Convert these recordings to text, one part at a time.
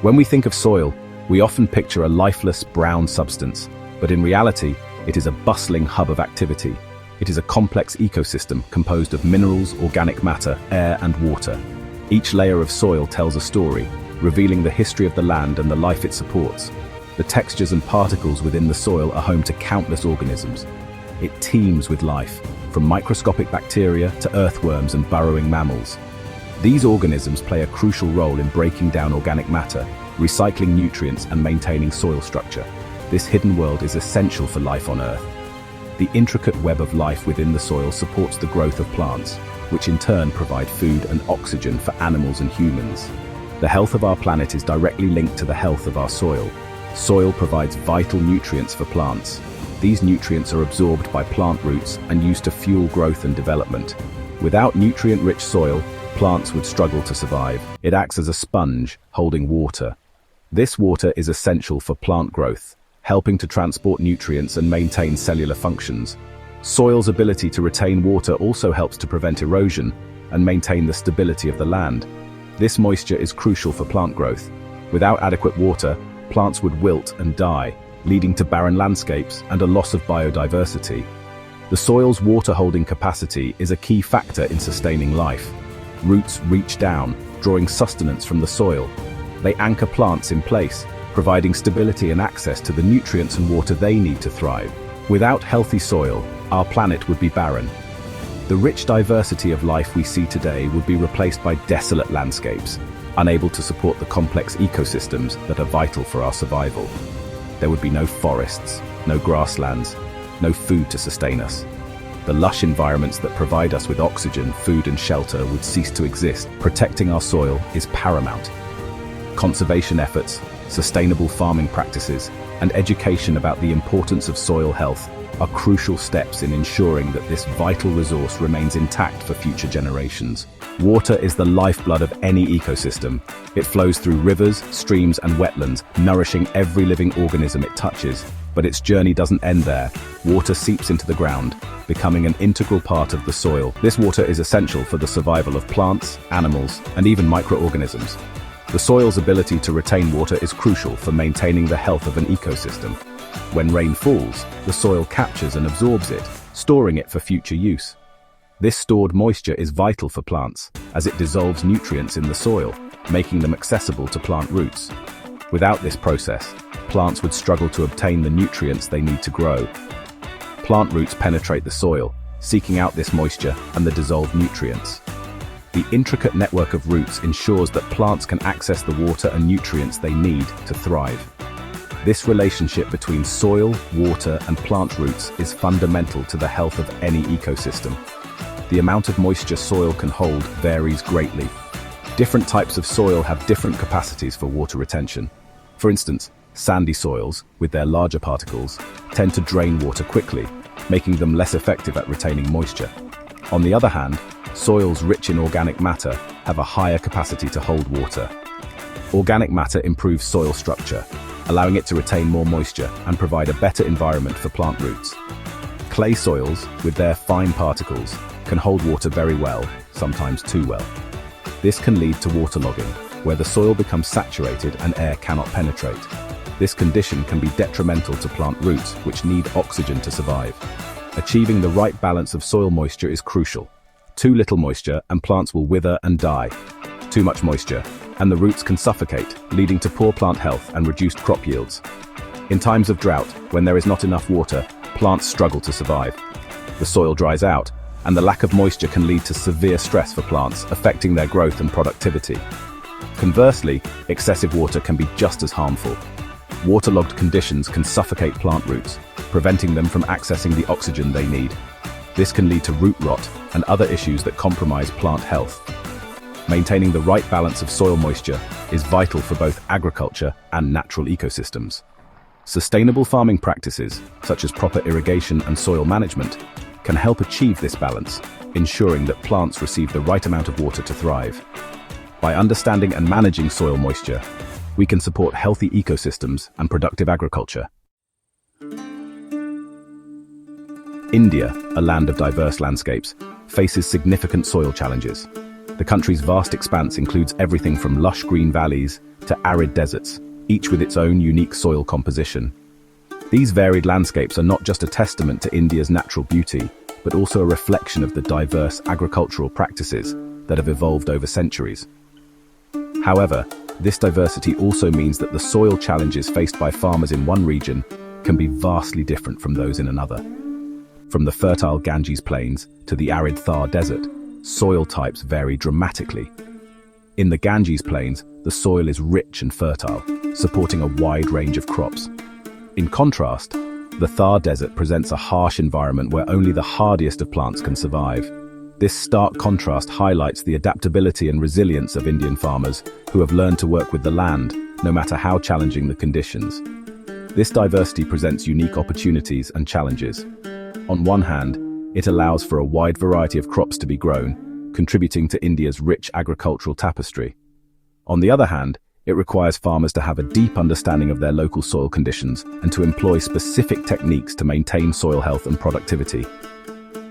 When we think of soil, we often picture a lifeless brown substance, but in reality, it is a bustling hub of activity. It is a complex ecosystem composed of minerals, organic matter, air, and water. Each layer of soil tells a story, revealing the history of the land and the life it supports. The textures and particles within the soil are home to countless organisms. It teems with life, from microscopic bacteria to earthworms and burrowing mammals. These organisms play a crucial role in breaking down organic matter, recycling nutrients, and maintaining soil structure. This hidden world is essential for life on Earth. The intricate web of life within the soil supports the growth of plants, which in turn provide food and oxygen for animals and humans. The health of our planet is directly linked to the health of our soil. Soil provides vital nutrients for plants. These nutrients are absorbed by plant roots and used to fuel growth and development. Without nutrient-rich soil, plants would struggle to survive. It acts as a sponge, holding water. This water is essential for plant growth, helping to transport nutrients and maintain cellular functions. Soil's ability to retain water also helps to prevent erosion and maintain the stability of the land. This moisture is crucial for plant growth. Without adequate water, plants would wilt and die, leading to barren landscapes and a loss of biodiversity. The soil's water-holding capacity is a key factor in sustaining life. Roots reach down, drawing sustenance from the soil. They anchor plants in place, providing stability and access to the nutrients and water they need to thrive. Without healthy soil, our planet would be barren. The rich diversity of life we see today would be replaced by desolate landscapes, unable to support the complex ecosystems that are vital for our survival. There would be no forests, no grasslands, no food to sustain us. The lush environments that provide us with oxygen, food, and shelter would cease to exist. Protecting our soil is paramount. Conservation efforts, sustainable farming practices, and education about the importance of soil health are crucial steps in ensuring that this vital resource remains intact for future generations. Water is the lifeblood of any ecosystem. It flows through rivers, streams, and wetlands, nourishing every living organism it touches. But its journey doesn't end there. Water seeps into the ground, becoming an integral part of the soil. This water is essential for the survival of plants, animals, and even microorganisms. The soil's ability to retain water is crucial for maintaining the health of an ecosystem. When rain falls, the soil captures and absorbs it, storing it for future use. This stored moisture is vital for plants, as it dissolves nutrients in the soil, making them accessible to plant roots. Without this process, plants would struggle to obtain the nutrients they need to grow. Plant roots penetrate the soil, seeking out this moisture and the dissolved nutrients. The intricate network of roots ensures that plants can access the water and nutrients they need to thrive. This relationship between soil, water, and plant roots is fundamental to the health of any ecosystem. The amount of moisture soil can hold varies greatly. Different types of soil have different capacities for water retention. For instance, sandy soils, with their larger particles, tend to drain water quickly, making them less effective at retaining moisture. On the other hand, soils rich in organic matter have a higher capacity to hold water. Organic matter improves soil structure, allowing it to retain more moisture and provide a better environment for plant roots. Clay soils, with their fine particles, can hold water very well, sometimes too well. This can lead to waterlogging, where the soil becomes saturated and air cannot penetrate. This condition can be detrimental to plant roots, which need oxygen to survive. Achieving the right balance of soil moisture is crucial. Too little moisture and plants will wither and die. Too much moisture, and the roots can suffocate, leading to poor plant health and reduced crop yields. In times of drought, when there is not enough water, plants struggle to survive. The soil dries out, and the lack of moisture can lead to severe stress for plants, affecting their growth and productivity. Conversely, excessive water can be just as harmful. Waterlogged conditions can suffocate plant roots, preventing them from accessing the oxygen they need. This can lead to root rot and other issues that compromise plant health. Maintaining the right balance of soil moisture is vital for both agriculture and natural ecosystems. Sustainable farming practices, such as proper irrigation and soil management, can help achieve this balance, ensuring that plants receive the right amount of water to thrive. By understanding and managing soil moisture, we can support healthy ecosystems and productive agriculture. India, a land of diverse landscapes, faces significant soil challenges. The country's vast expanse includes everything from lush green valleys to arid deserts, each with its own unique soil composition. These varied landscapes are not just a testament to India's natural beauty, but also a reflection of the diverse agricultural practices that have evolved over centuries. However, this diversity also means that the soil challenges faced by farmers in one region can be vastly different from those in another. From the fertile Ganges plains to the arid Thar desert, soil types vary dramatically. In the Ganges plains, the soil is rich and fertile, supporting a wide range of crops. In contrast, the Thar desert presents a harsh environment where only the hardiest of plants can survive. This stark contrast highlights the adaptability and resilience of Indian farmers who have learned to work with the land, no matter how challenging the conditions. This diversity presents unique opportunities and challenges. On one hand, it allows for a wide variety of crops to be grown, contributing to India's rich agricultural tapestry. On the other hand, it requires farmers to have a deep understanding of their local soil conditions and to employ specific techniques to maintain soil health and productivity.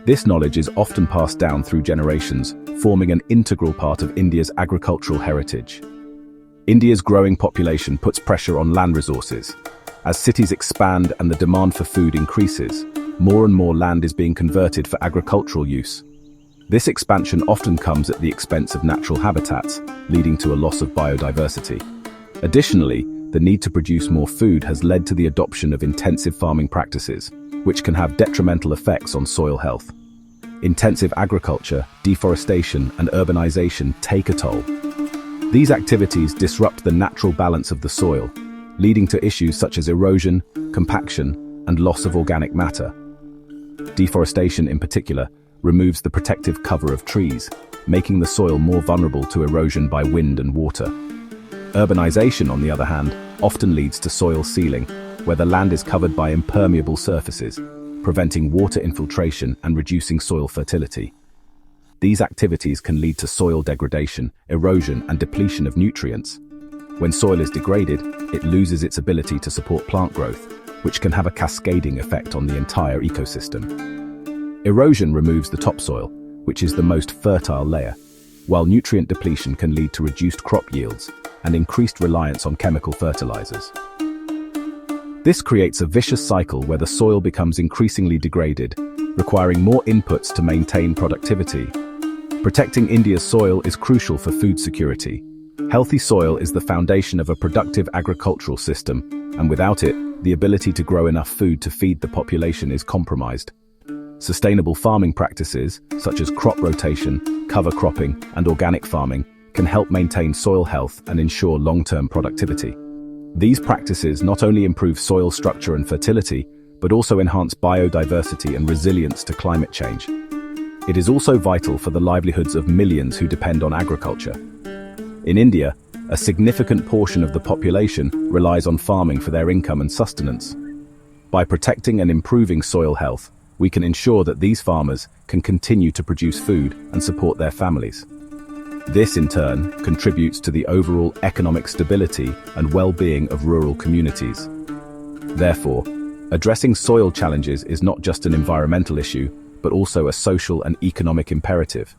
This knowledge is often passed down through generations, forming an integral part of India's agricultural heritage. India's growing population puts pressure on land resources. As cities expand and the demand for food increases, more and more land is being converted for agricultural use. This expansion often comes at the expense of natural habitats, leading to a loss of biodiversity. Additionally, the need to produce more food has led to the adoption of intensive farming practices, which can have detrimental effects on soil health. Intensive agriculture, deforestation, and urbanization take a toll. These activities disrupt the natural balance of the soil, leading to issues such as erosion, compaction, and loss of organic matter. Deforestation, in particular, removes the protective cover of trees, making the soil more vulnerable to erosion by wind and water. Urbanization, on the other hand, often leads to soil sealing, where the land is covered by impermeable surfaces, preventing water infiltration and reducing soil fertility. These activities can lead to soil degradation, erosion, and depletion of nutrients. When soil is degraded, it loses its ability to support plant growth, which can have a cascading effect on the entire ecosystem. Erosion removes the topsoil, which is the most fertile layer, while nutrient depletion can lead to reduced crop yields and increased reliance on chemical fertilizers. This creates a vicious cycle where the soil becomes increasingly degraded, requiring more inputs to maintain productivity. Protecting India's soil is crucial for food security. Healthy soil is the foundation of a productive agricultural system, and without it, the ability to grow enough food to feed the population is compromised. Sustainable farming practices, such as crop rotation, cover cropping, and organic farming, can help maintain soil health and ensure long-term productivity. These practices not only improve soil structure and fertility, but also enhance biodiversity and resilience to climate change. It is also vital for the livelihoods of millions who depend on agriculture. In India, a significant portion of the population relies on farming for their income and sustenance. By protecting and improving soil health, we can ensure that these farmers can continue to produce food and support their families. This, in turn, contributes to the overall economic stability and well-being of rural communities. Therefore, addressing soil challenges is not just an environmental issue, but also a social and economic imperative.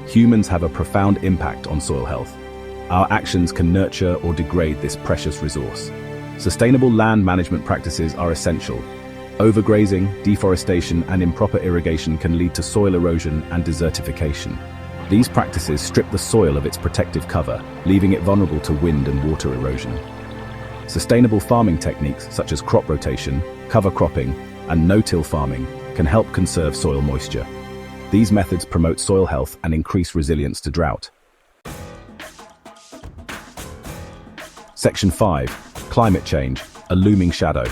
Humans have a profound impact on soil health. Our actions can nurture or degrade this precious resource. Sustainable land management practices are essential. Overgrazing, deforestation, and improper irrigation can lead to soil erosion and desertification. These practices strip the soil of its protective cover, leaving it vulnerable to wind and water erosion. Sustainable farming techniques such as crop rotation, cover cropping, and no-till farming can help conserve soil moisture. These methods promote soil health and increase resilience to drought. Section 5. Climate change, a looming shadow.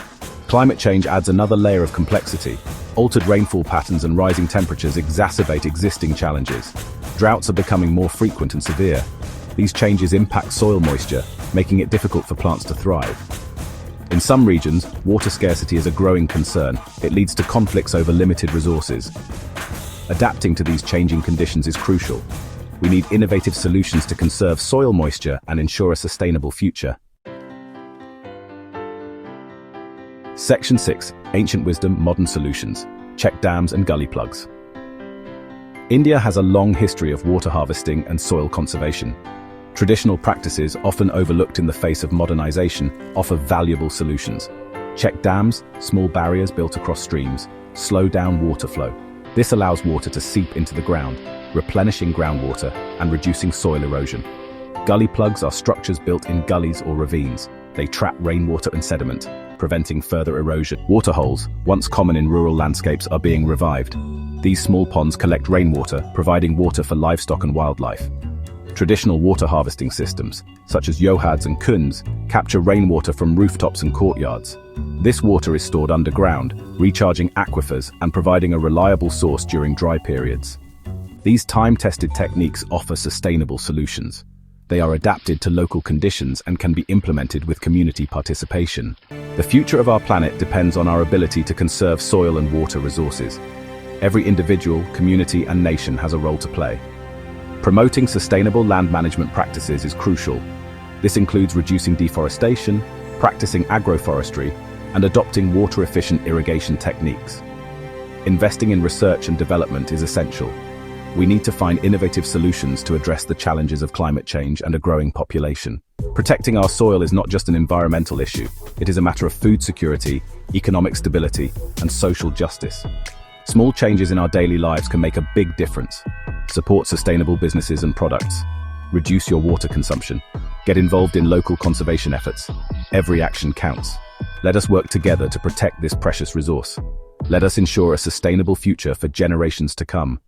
Climate change adds another layer of complexity. Altered rainfall patterns and rising temperatures exacerbate existing challenges. Droughts are becoming more frequent and severe. These changes impact soil moisture, making it difficult for plants to thrive. In some regions, water scarcity is a growing concern. It leads to conflicts over limited resources. Adapting to these changing conditions is crucial. We need innovative solutions to conserve soil moisture and ensure a sustainable future. Section 6. Ancient wisdom, modern solutions. Check dams and gully plugs. India has a long history of water harvesting and soil conservation. Traditional practices, often overlooked in the face of modernization, offer valuable solutions. Check dams, small barriers built across streams, slow down water flow. This allows water to seep into the ground, replenishing groundwater and reducing soil erosion. Gully plugs are structures built in gullies or ravines. They trap rainwater and sediment, preventing further erosion. Waterholes, once common in rural landscapes, are being revived. These small ponds collect rainwater, providing water for livestock and wildlife. Traditional water harvesting systems, such as yohads and kunds, capture rainwater from rooftops and courtyards. This water is stored underground, recharging aquifers and providing a reliable source during dry periods. These time-tested techniques offer sustainable solutions. They are adapted to local conditions and can be implemented with community participation. The future of our planet depends on our ability to conserve soil and water resources. Every individual, community, and nation has a role to play. Promoting sustainable land management practices is crucial. This includes reducing deforestation, practicing agroforestry, and adopting water-efficient irrigation techniques. Investing in research and development is essential. We need to find innovative solutions to address the challenges of climate change and a growing population. Protecting our soil is not just an environmental issue, it is a matter of food security, economic stability, and social justice. Small changes in our daily lives can make a big difference. Support sustainable businesses and products. Reduce your water consumption. Get involved in local conservation efforts. Every action counts. Let us work together to protect this precious resource. Let us ensure a sustainable future for generations to come.